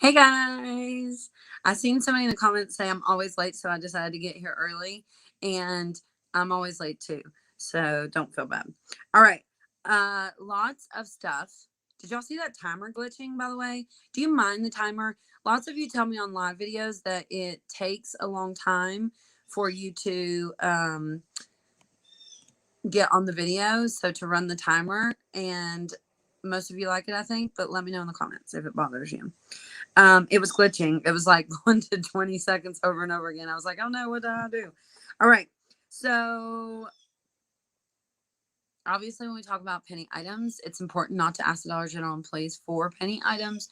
Hey guys, I seen somebody in the comments say I'm always late, so I decided to get here early, and I'm always late too. So don't feel bad. All right, lots of stuff. Did y'all see that timer glitching? By the way, do you mind the timer? Lots of you tell me on live videos that it takes a long time for you to get on the video, so to run the timer, and most of you like it, I think. But let me know in the comments if it bothers you. It was glitching. It was like going to 20 seconds over and over again. I was like, oh no, what did I do? All right. So obviously when we talk about penny items, it's important not to ask the Dollar General employees for penny items.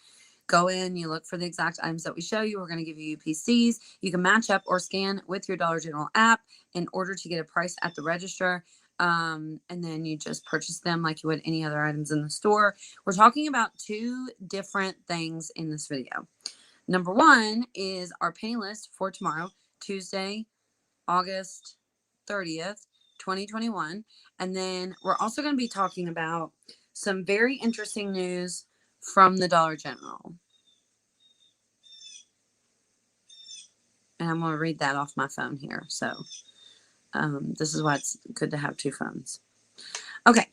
Go in, you look for the exact items that we show you. We're going to give you UPCs. You can match up or scan with your Dollar General app in order to get a price at the register. And then you just purchase them like you would any other items in the store. We're talking about two different things in this video. Number one is our penny list for tomorrow, Tuesday, August 30th, 2021. And then we're also going to be talking about some very interesting news from the Dollar General. And I'm going to read that off my phone here. So this is why it's good to have two phones. Okay.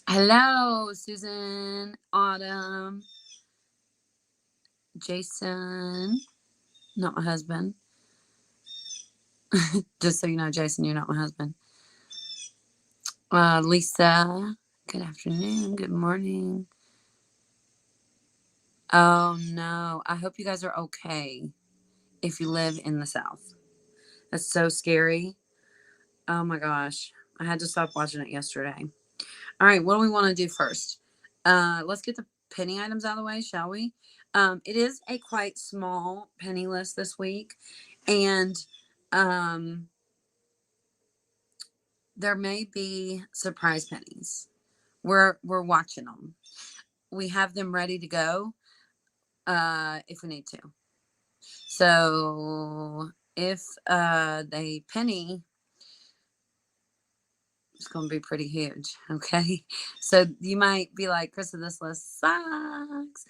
Hello, Susan, Autumn, Jason, not my husband. Just so you know, Jason, you're not my husband. Lisa, good afternoon, good morning. Oh no, I hope you guys are okay if you live in the South. That's so scary. Oh my gosh, I had to stop watching it yesterday. All right, what do we want to do first? Let's get the penny items out of the way, shall we? It is a quite small penny list this week, and there may be surprise pennies. We're watching them. We have them ready to go if we need to. So if they penny, it's going to be pretty huge. Okay. So you might be like, Krista, this list sucks.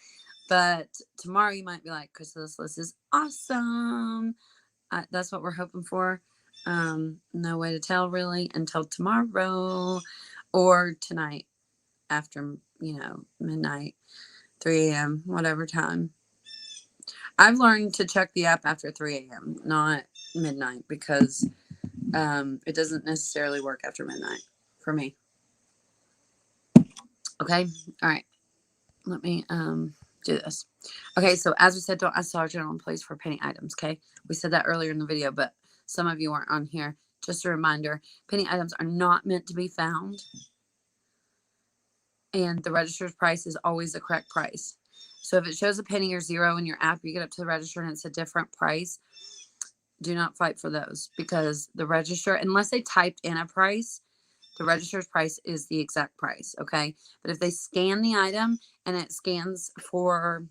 But tomorrow you might be like, Krista, this list is awesome. That's what we're hoping for. No way to tell really until tomorrow or tonight after, midnight, 3 a.m., whatever time. I've learned to check the app after 3 a.m., not midnight, because it doesn't necessarily work after midnight for me. Okay. All right. Let me do this. Okay. So as we said, don't ask Dollar General employees for penny items. Okay. We said that earlier in the video, but some of you weren't on here. Just a reminder, penny items are not meant to be found. And the register's price is always the correct price. So if it shows a penny or zero in your app, you get up to the register and it's a different price. Do not fight for those, because the register, unless they typed in a price, the register's price is the exact price. Okay. But if they scan the item and it scans for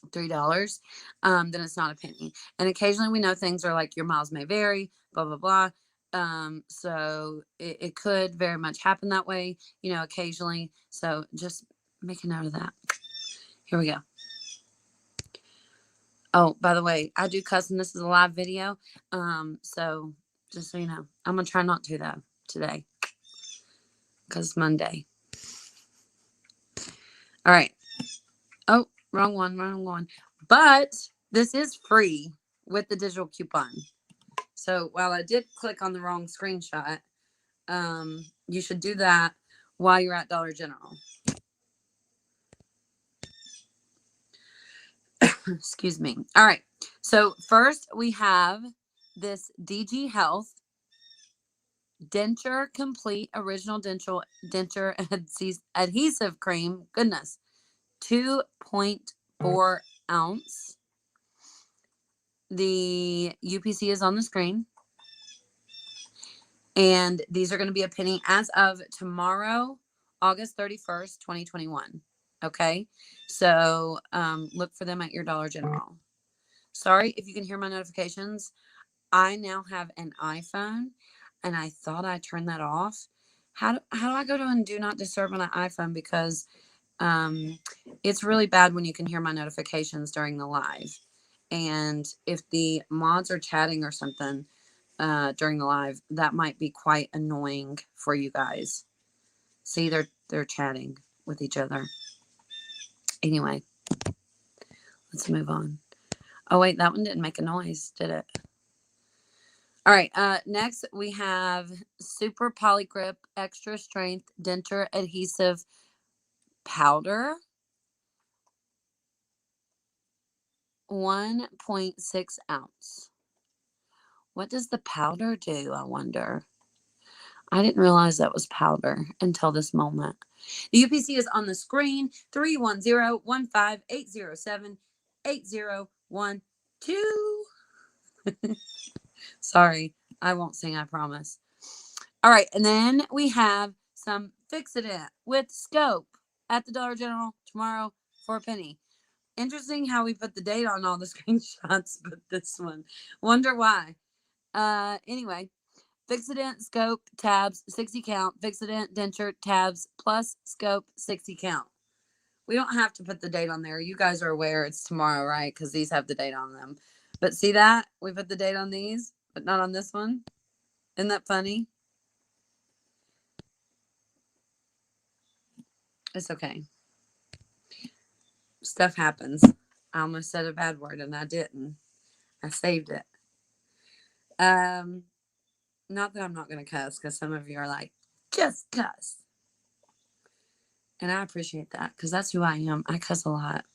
$3, then it's not a penny. And occasionally we know things are like your miles may vary, blah, blah, blah. So it could very much happen that way, occasionally. So just make a note of that. Here we go. Oh, by the way, I do cuss and this is a live video. So just so you know, I'm going to try not to though today, because it's Monday. All right. Oh, wrong one. But this is free with the digital coupon. So while I did click on the wrong screenshot, you should do that while you're at Dollar General. Excuse me. All right. So first we have this DG Health Denter Complete Original Denter Adhesive Cream. Goodness. 2.4 ounce. The UPC is on the screen. And these are going to be a penny as of tomorrow, August 31st, 2021. Okay. So look for them at your Dollar General. Sorry if you can hear my notifications. I now have an iPhone and I thought I turned that off. How do I go to and do not disturb on an iPhone? Because It's really bad when you can hear my notifications during the live. And if the mods are chatting or something during the live, that might be quite annoying for you guys. See, they're chatting with each other. Anyway, let's move on. Oh wait, that one didn't make a noise, did it? All right. Next we have Super Polygrip Extra Strength Denter Adhesive Powder. 1.6 ounce. What does the powder do, I wonder? I didn't realize that was powder until this moment. The UPC is on the screen, 310-15807-8012. Sorry, I won't sing, I promise. All right, and then we have some Fix-It-It with Scope at the Dollar General tomorrow for a penny. Interesting how we put the date on all the screenshots, but this one. Wonder why. Anyway, Fix-It-It Scope tabs 60 count. Fix-It-It Denture tabs plus Scope 60 count. We don't have to put the date on there. You guys are aware it's tomorrow, right? Because these have the date on them. But see that? We put the date on these, but not on this one. Isn't that funny? It's okay. Stuff happens. I almost said a bad word and I didn't. I saved it. Not that I'm not going to cuss, because some of you are like, just cuss. And I appreciate that, because that's who I am. I cuss a lot.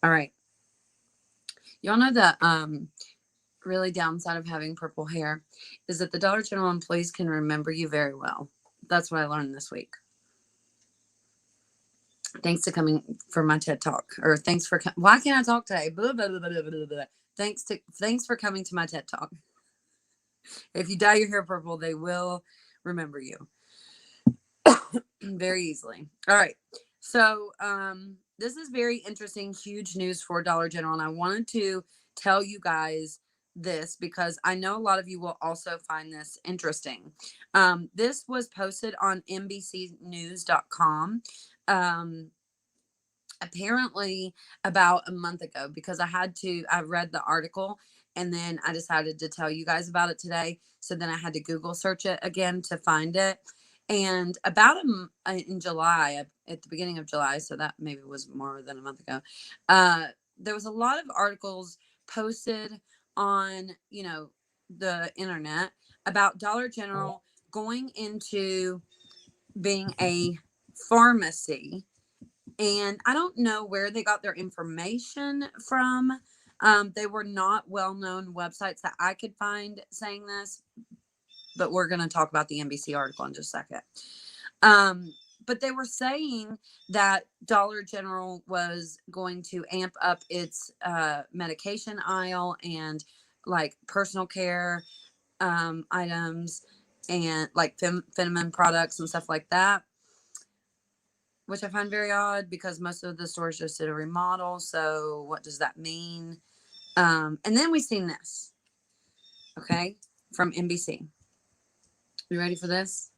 All right. Y'all know the really downside of having purple hair is that the Dollar General employees can remember you very well. That's what I learned this week. Thanks to coming for my TED Talk. Or thanks for... Why can't I talk today? Blah, blah, blah, blah, blah, blah. Thanks for coming to my TED Talk. If you dye your hair purple, they will remember you very easily. All right. So this is very interesting, huge news for Dollar General. And I wanted to tell you guys this because I know a lot of you will also find this interesting. This was posted on NBCnews.com. Apparently about a month ago, because I read the article and then I decided to tell you guys about it today. So then I had to Google search it again to find it. And about in July, at the beginning of July, so that maybe was more than a month ago, there was a lot of articles posted on, the internet about Dollar General going into being a pharmacy. And I don't know where they got their information from. They were not well-known websites that I could find saying this, but we're going to talk about the NBC article in just a second. But they were saying that Dollar General was going to amp up its medication aisle and like personal care items and like feminine products and stuff like that, which I find very odd because most of the stores just did a remodel. So what does that mean? And then we've seen this, okay, from NBC. You ready for this?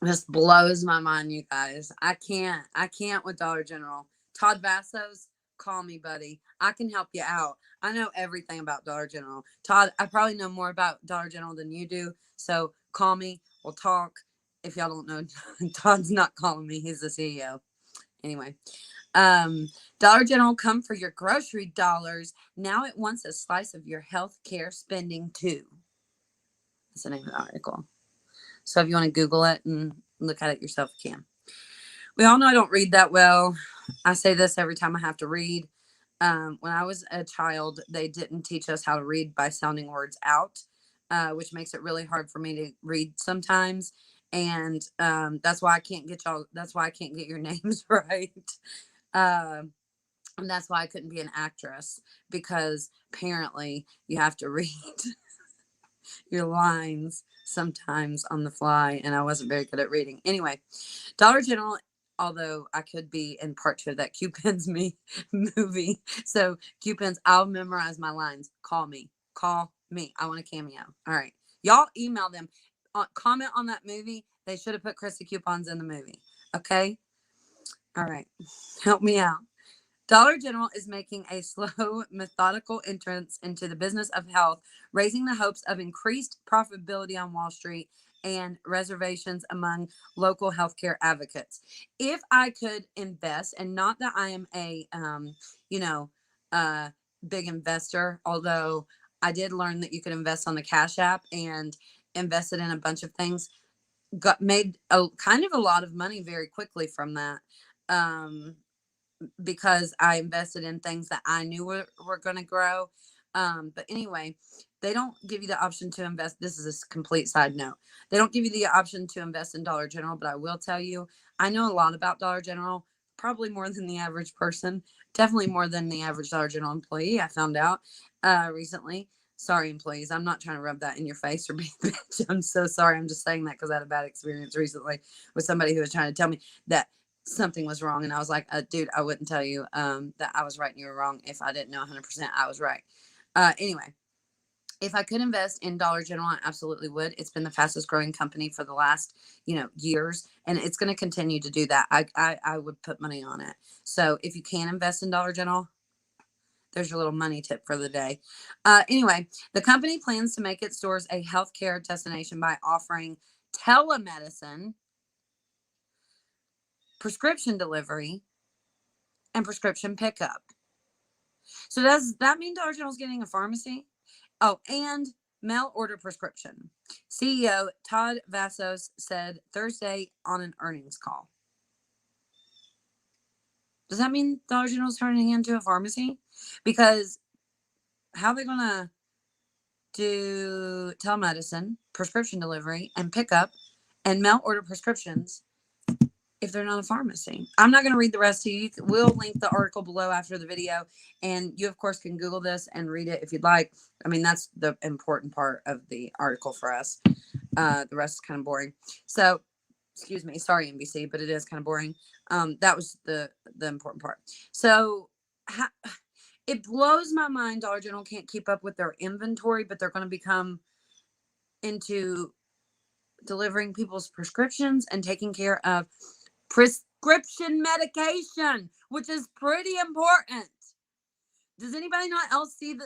This blows my mind, you guys. I can't with Dollar General. Todd Vassos, call me, buddy. I can help you out. I know everything about Dollar General. Todd, I probably know more about Dollar General than you do. So call me. We'll talk. If y'all don't know, Todd's not calling me. He's the CEO. Anyway, Dollar General, come for your grocery dollars. Now it wants a slice of your health care spending too. That's the name of the article. So if you want to Google it and look at it yourself, you can. We all know I don't read that well. I say this every time I have to read. When I was a child, they didn't teach us how to read by sounding words out, which makes it really hard for me to read sometimes. And that's why I can't get y'all. That's why I can't get your names right. And that's why I couldn't be an actress, because apparently you have to read your lines sometimes on the fly, and I wasn't very good at reading. Anyway, Dollar General, although I could be in part 2 of that Q-Pens Me movie. So Q-Pens, I'll memorize my lines. Call me. I want a cameo. All right. Y'all email them. comment on that movie. They should have put Christy coupons in the movie. Okay. All right. Help me out. Dollar General is making a slow, methodical entrance into the business of health, raising the hopes of increased profitability on Wall Street and reservations among local healthcare advocates. If I could invest, and not that I am a, you know, uh, big investor, although I did learn that you could invest on the Cash App and invested in a bunch of things, got made a kind of a lot of money very quickly from that. Um, because I invested in things that I knew were going to grow. But anyway, they don't give you the option to invest. This is a complete side note. They don't give you the option to invest in Dollar General, but I will tell you, I know a lot about Dollar General, probably more than the average person, definitely more than the average Dollar General employee. I found out recently. Sorry, employees. I'm not trying to rub that in your face or be a bitch. I'm so sorry. I'm just saying that because I had a bad experience recently with somebody who was trying to tell me that something was wrong. And I was like, dude, I wouldn't tell you that I was right and you were wrong if I didn't know 100% I was right. Anyway, if I could invest in Dollar General, I absolutely would. It's been the fastest growing company for the last, years, and it's going to continue to do that. I would put money on it. So if you can invest in Dollar General, there's your little money tip for the day. Anyway, the company plans to make its stores a healthcare destination by offering telemedicine, prescription delivery, and prescription pickup. So does that mean Dollar General's getting a pharmacy? Oh, and mail order prescription. CEO Todd Vassos said Thursday on an earnings call. Does that mean Dollar General's turning into a pharmacy? Because how are they going to do telemedicine, prescription delivery, and pickup, and mail order prescriptions if they're not a pharmacy? I'm not going to read the rest to you. We'll link the article below after the video, and you of course can Google this and read it if you'd like. I mean, that's the important part of the article for us. The rest is kind of boring. So, excuse me, sorry NBC, but it is kind of boring. That was the important part. So, it blows my mind Dollar General can't keep up with their inventory, but they're going to become into delivering people's prescriptions and taking care of prescription medication, which is pretty important. Does anybody not else see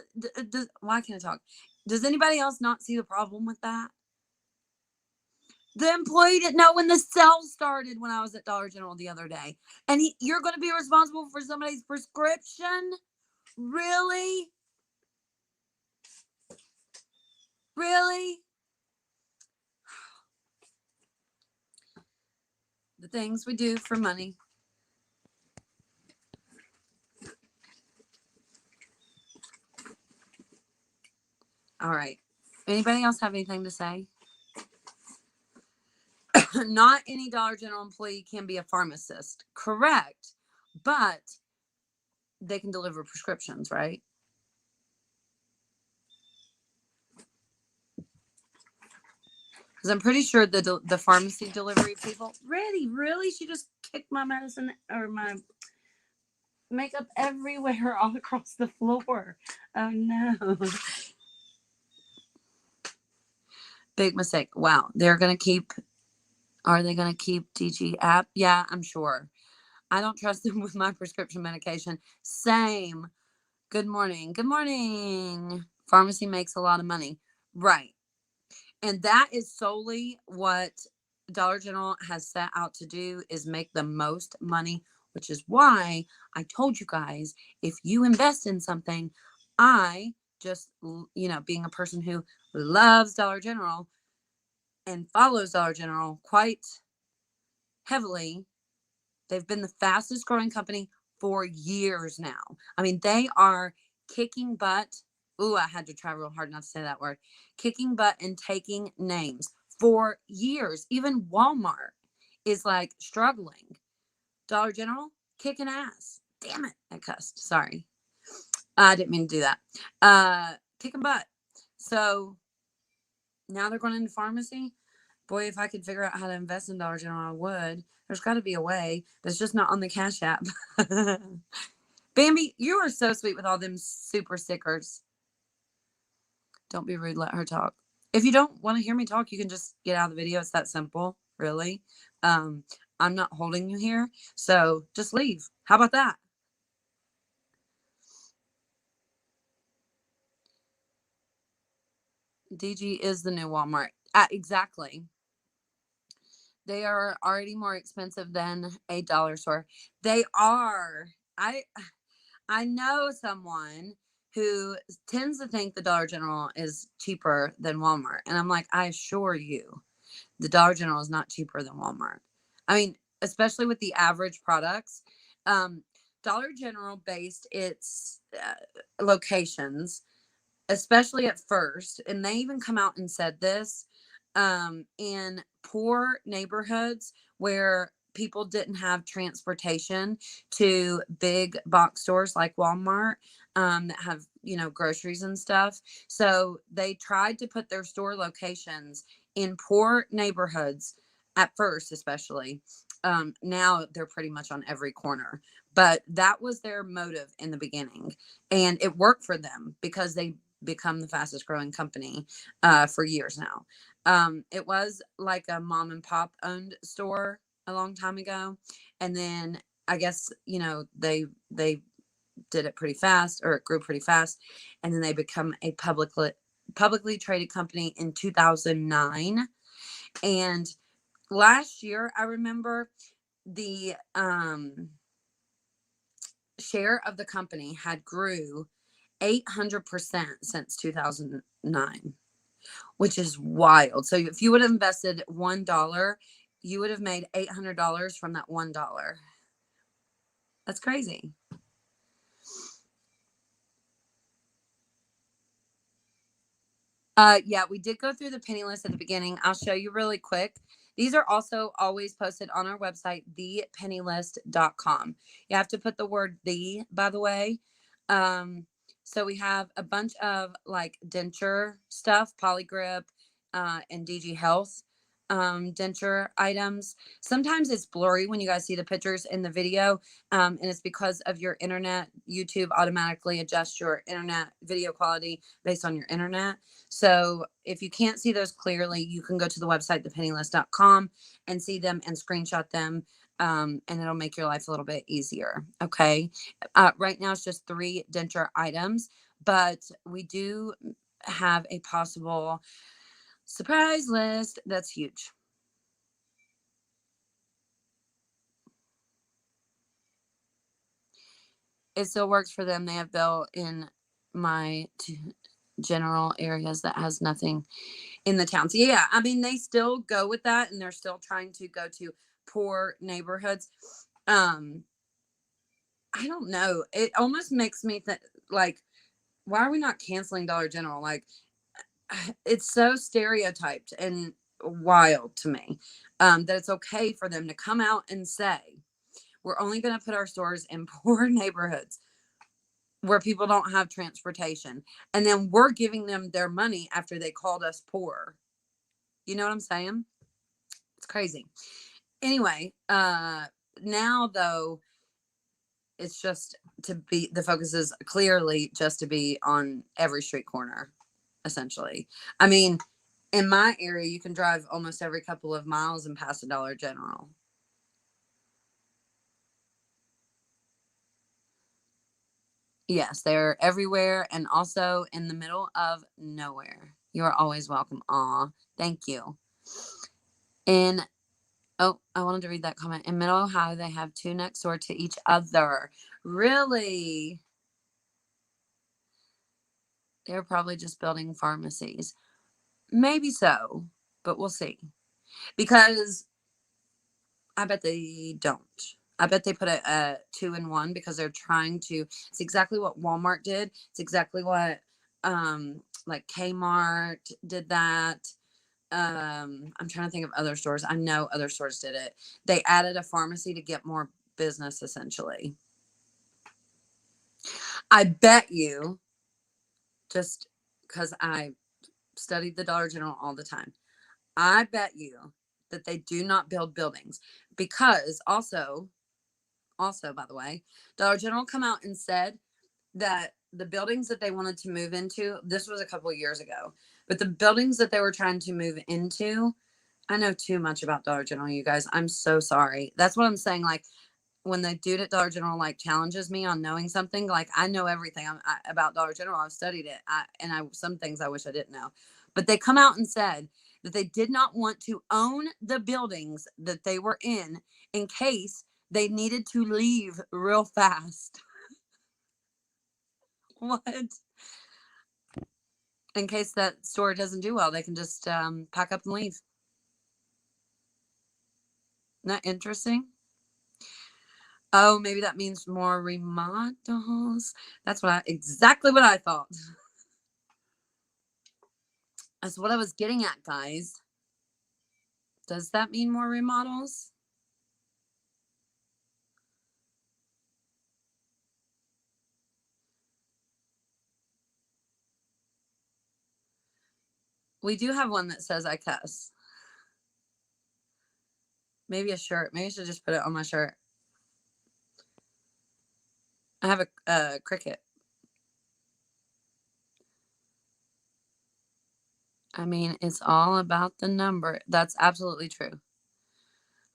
why can't I talk? Does anybody else not see the problem with that? The employee didn't know when the sale started when I was at Dollar General the other day. And you're going to be responsible for somebody's prescription? Really? Really? The things we do for money. All right. Anybody else have anything to say? Not any Dollar General employee can be a pharmacist. Correct. But they can deliver prescriptions, right? Because I'm pretty sure the pharmacy delivery people. Really? She just kicked my medicine or my makeup everywhere all across the floor. Oh no. Big mistake. Wow. Are they going to keep DG app? Yeah, I'm sure. I don't trust them with my prescription medication. Same. Good morning. Good morning. Pharmacy makes a lot of money. Right. And that is solely what Dollar General has set out to do, is make the most money, which is why I told you guys, if you invest in something, I just, being a person who loves Dollar General and follows Dollar General quite heavily, they've been the fastest growing company for years now. I mean, they are kicking butt. Ooh, I had to try real hard not to say that word. Kicking butt and taking names for years. Even Walmart is like struggling. Dollar General, kicking ass. Damn it. I cussed. Sorry. I didn't mean to do that. Kicking butt. So now they're going into pharmacy. Boy, if I could figure out how to invest in Dollar General, I would. There's got to be a way that's just not on the Cash App. Bambi, you are so sweet with all them super stickers. Don't be rude. Let her talk. If you don't want to hear me talk, you can just get out of the video. It's that simple, really. Um, I'm not holding you here, so just leave. How about that? DG is the new Walmart. Exactly. They are already more expensive than a dollar store. They are. I know someone who tends to think the Dollar General is cheaper than Walmart, and I'm like, I assure you, the Dollar General is not cheaper than Walmart. I mean, especially with the average products. Um, Dollar General based its locations, especially at first, and they even come out and said this, in poor neighborhoods where people didn't have transportation to big box stores like Walmart, that have, groceries and stuff. So they tried to put their store locations in poor neighborhoods at first, especially. Now they're pretty much on every corner, but that was their motive in the beginning, and it worked for them because they become the fastest growing company for years now. It was like a mom and pop owned store a long time ago, and then I guess they did it pretty fast, or it grew pretty fast, and then they become a publicly traded company in 2009. And last year, I remember the share of the company had grew 800% since 2009, which is wild. So if you would have invested $1, you would have made $800 from that $1. That's crazy. Yeah, we did go through the penny list at the beginning. I'll show you really quick. These are also always posted on our website, thepennylist.com. You have to put the word the, by the way. So we have a bunch of like denture stuff, Polygrip, and DG Health denture items. Sometimes it's blurry when you guys see the pictures in the video, and it's because of your internet. YouTube automatically adjusts your internet video quality based on your internet. So if you can't see those clearly, you can go to the website, thepennylist.com, and see them and screenshot them. And it'll make your life a little bit easier. Okay. Right now it's just 3 denture items, but we do have a possible surprise list that's huge. It still works for them. They have built in my general areas that has nothing in the towns. Yeah, I mean, they still go with that, and they're still trying to go to poor neighborhoods. Um, I don't know. It almost makes me think, like, why are we not canceling Dollar General? Like, it's so stereotyped and wild to me, that it's okay for them to come out and say, we're only going to put our stores in poor neighborhoods where people don't have transportation. And then we're giving them their money after they called us poor. You know what I'm saying? It's crazy. Anyway, now though, it's just to be, the focus is clearly just to be on every street corner, essentially. I mean, in my area, you can drive almost every couple of miles and pass a Dollar General. Yes, they're everywhere and also in the middle of nowhere. You are always welcome. Aw, thank you. In Oh, I wanted to read that comment. In Middle Ohio, they have 2 next door to each other. Really? They're probably just building pharmacies. Maybe so, but we'll see. Because I bet they don't. I bet they put a 2-in-1 because they're trying to. It's exactly what Walmart did. It's exactly what like Kmart did that. I'm trying to think of other stores. I know other stores did it. They added a pharmacy to get more business, essentially. I bet you, just because I studied the Dollar General all the time, I bet you that they do not build buildings because also, by the way, Dollar General come out and said that the buildings that they wanted to move into, this was a couple of years ago, But the buildings that they were trying to move into, I know too much about Dollar General, you guys. I'm so sorry. That's what I'm saying. Like, when the dude at Dollar General like challenges me on knowing something, like I know everything about Dollar General. I've studied it, some things I wish I didn't know. But they come out and said that they did not want to own the buildings that they were in case they needed to leave real fast. What? In case that store doesn't do well, they can just pack up and leave. Isn't that interesting? Oh, maybe that means more remodels. That's exactly what I thought. That's what I was getting at, guys. Does that mean more remodels? We do have one that says I cuss. Maybe a shirt. Maybe I should just put it on my shirt. I have a cricket. I mean, it's all about the number. That's absolutely true.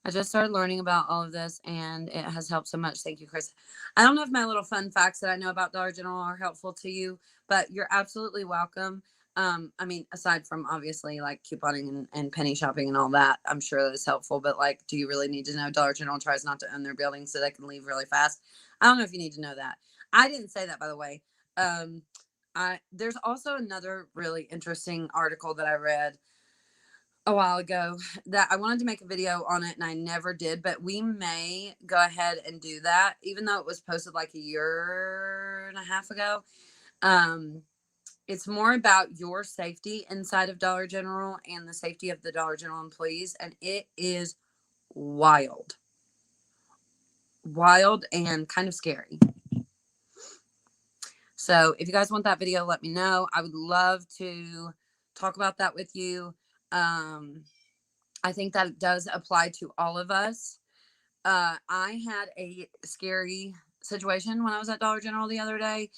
I just started learning about all of this and it has helped so much. Thank you, Chris. I don't know if my little fun facts that I know about Dollar General are helpful to you, but you're absolutely welcome. I mean, aside from obviously like couponing and penny shopping and all that, I'm sure that is helpful. But like, do you really need to know Dollar General tries not to own their buildings so they can leave really fast? I don't know if you need to know that. I didn't say that, by the way. There's also another really interesting article that I read a while ago that I wanted to make a video on it and I never did, but we may go ahead and do that, even though it was posted like a year and a half ago. It's more about your safety inside of Dollar General and the safety of the Dollar General employees, and it is wild and kind of scary. So if you guys want that video, let me know. I would love to talk about that with you. I think that does apply to all of us. I had a scary situation when I was at Dollar General the other day.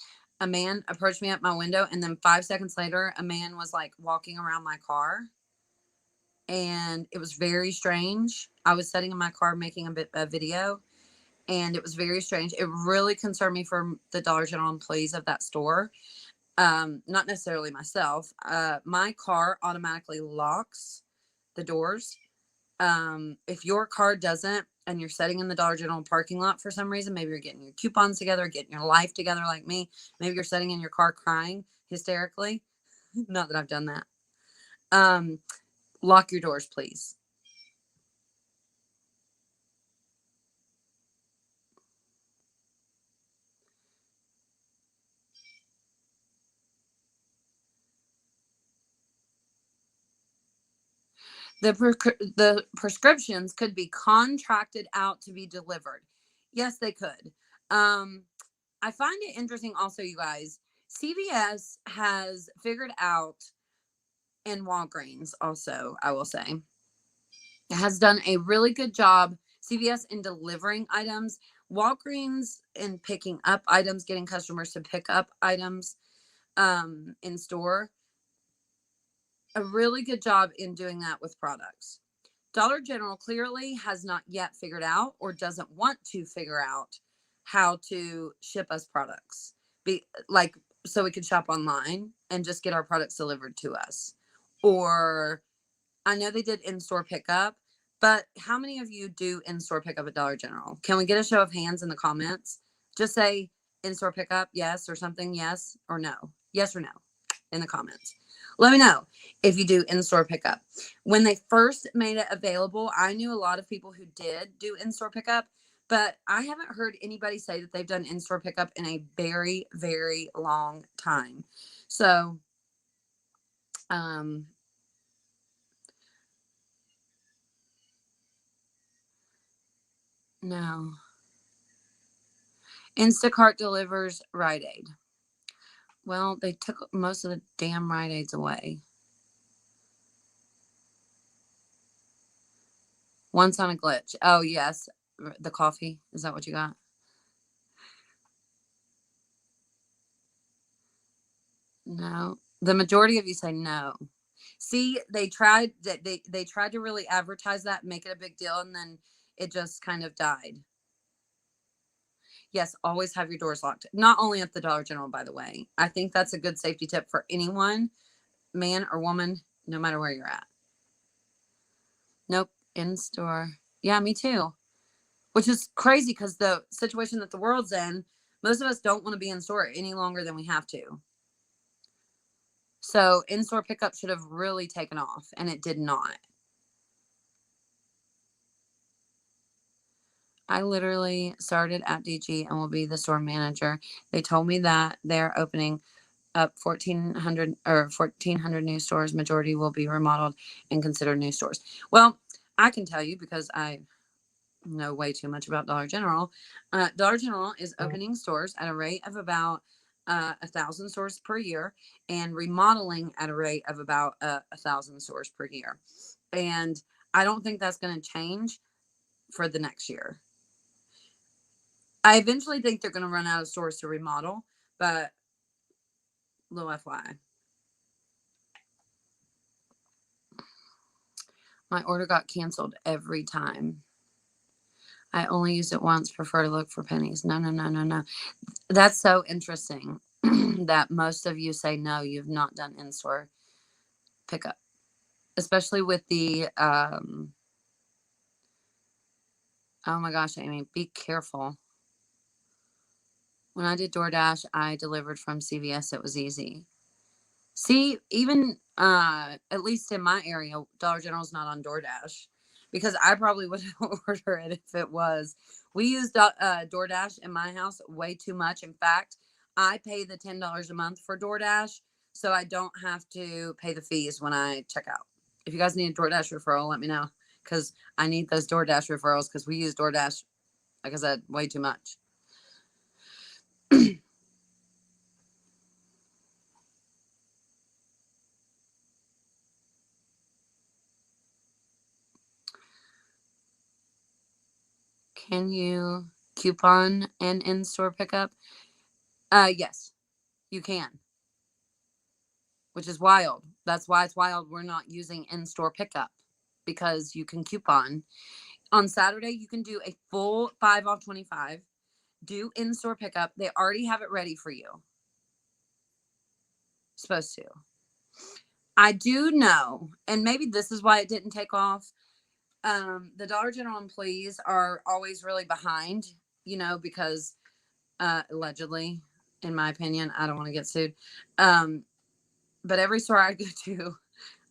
A man approached me at my window, and then 5 seconds later, a man was like walking around my car. And it was very strange. I was sitting in my car making a video, and it was very strange. It really concerned me for the Dollar General employees of that store. Not necessarily myself. My car automatically locks the doors. If your car doesn't and you're sitting in the Dollar General parking lot for some reason, maybe you're getting your coupons together, getting your life together like me, maybe you're sitting in your car crying hysterically. Not that I've done that. Lock your doors, please. The prescriptions could be contracted out to be delivered. Yes, they could. I find it interesting also, you guys. CVS has figured out, and Walgreens also, I will say, has done a really good job. CVS in delivering items, Walgreens in picking up items, getting customers to pick up items in store. A really good job in doing that with products. Dollar General clearly has not yet figured out or doesn't want to figure out how to ship us products. So we can shop online and just get our products delivered to us. Or I know they did in-store pickup, but how many of you do in-store pickup at Dollar General? Can we get a show of hands in the comments? Just say in-store pickup, yes, or something, yes or no. Yes or no in the comments. Let me know if you do in-store pickup. When they first made it available, I knew a lot of people who did do in-store pickup, but I haven't heard anybody say that they've done in-store pickup in a very, very long time. So, no. Instacart delivers Rite Aid. Well, they took most of the damn Rite Aids away. Once on a glitch. Oh, yes. The coffee. Is that what you got? No. The majority of you say no. See, they tried that they tried to really advertise that and make it a big deal, and then it just kind of died. Yes, always have your doors locked. Not only at the Dollar General, by the way. I think that's a good safety tip for anyone, man or woman, no matter where you're at. Nope, in store. Yeah, me too. Which is crazy because the situation that the world's in, most of us don't want to be in store any longer than we have to. So in-store pickup should have really taken off, and it did not. I literally started at DG and will be the store manager. They told me that they're opening up 1,400 new stores. Majority will be remodeled and considered new stores. Well, I can tell you because I know way too much about Dollar General. Dollar General is opening stores at a rate of about 1,000 stores per year and remodeling at a rate of about 1,000 stores per year. And I don't think that's going to change for the next year. I eventually think they're going to run out of stores to remodel, but little FYI. My order got canceled every time. I only used it once, prefer to look for pennies. No. That's so interesting that most of you say no, you've not done in-store pickup. Especially with the, oh my gosh, Amy, be careful. When I did DoorDash, I delivered from CVS. It was easy. See, even at least in my area, Dollar General's not on DoorDash because I probably would order it if it was. We use DoorDash in my house way too much. In fact, I pay the $10 a month for DoorDash so I don't have to pay the fees when I check out. If you guys need a DoorDash referral, let me know because I need those DoorDash referrals because we use DoorDash, like I said, way too much. Can you coupon an in-store pickup? Yes, you can, which is wild. That's why it's wild we're not using in-store pickup because you can coupon. On Saturday, you can do a full 5 off 25. Do in-store pickup. They already have it ready for you. Supposed to. I do know, and maybe this is why it didn't take off. The Dollar General employees are always really behind, because allegedly, in my opinion, I don't want to get sued. But every store I go to,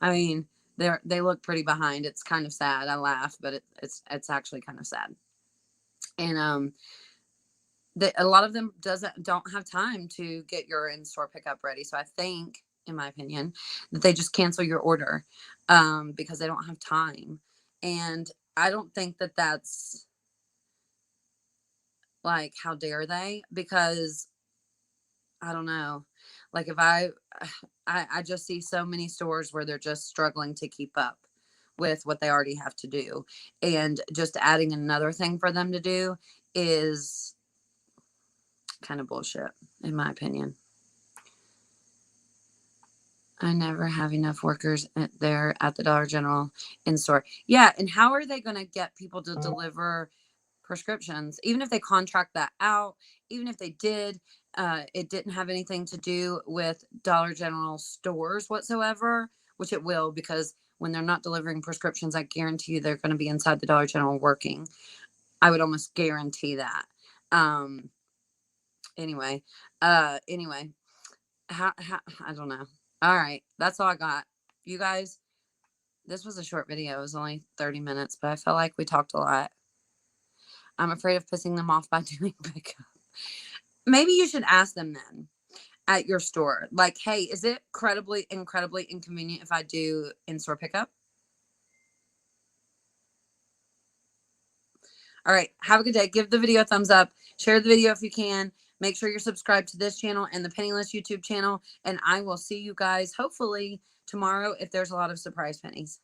I mean, they look pretty behind. It's kind of sad. I laugh, but it's actually kind of sad. And a lot of them don't have time to get your in-store pickup ready. So I think, in my opinion, that they just cancel your order because they don't have time. And I don't think that that's like, how dare they? Because I don't know. Like if I just see so many stores where they're just struggling to keep up with what they already have to do. And just adding another thing for them to do is kind of bullshit, in my opinion. I never have enough workers there at the Dollar General in store. Yeah, and how are they going to get people to deliver prescriptions? Even if they contract that out, even if they did, it didn't have anything to do with Dollar General stores whatsoever, which it will, because when they're not delivering prescriptions, I guarantee you they're going to be inside the Dollar General working. I would almost guarantee that. Anyway, how I don't know. All right, that's all I got. You guys, this was a short video. It was only 30 minutes, but I felt like we talked a lot. I'm afraid of pissing them off by doing pickup. Maybe you should ask them then at your store. Like, hey, is it incredibly inconvenient if I do in-store pickup? All right. Have a good day. Give the video a thumbs up. Share the video if you can. Make sure you're subscribed to this channel and the Penniless YouTube channel. And I will see you guys hopefully tomorrow if there's a lot of surprise pennies.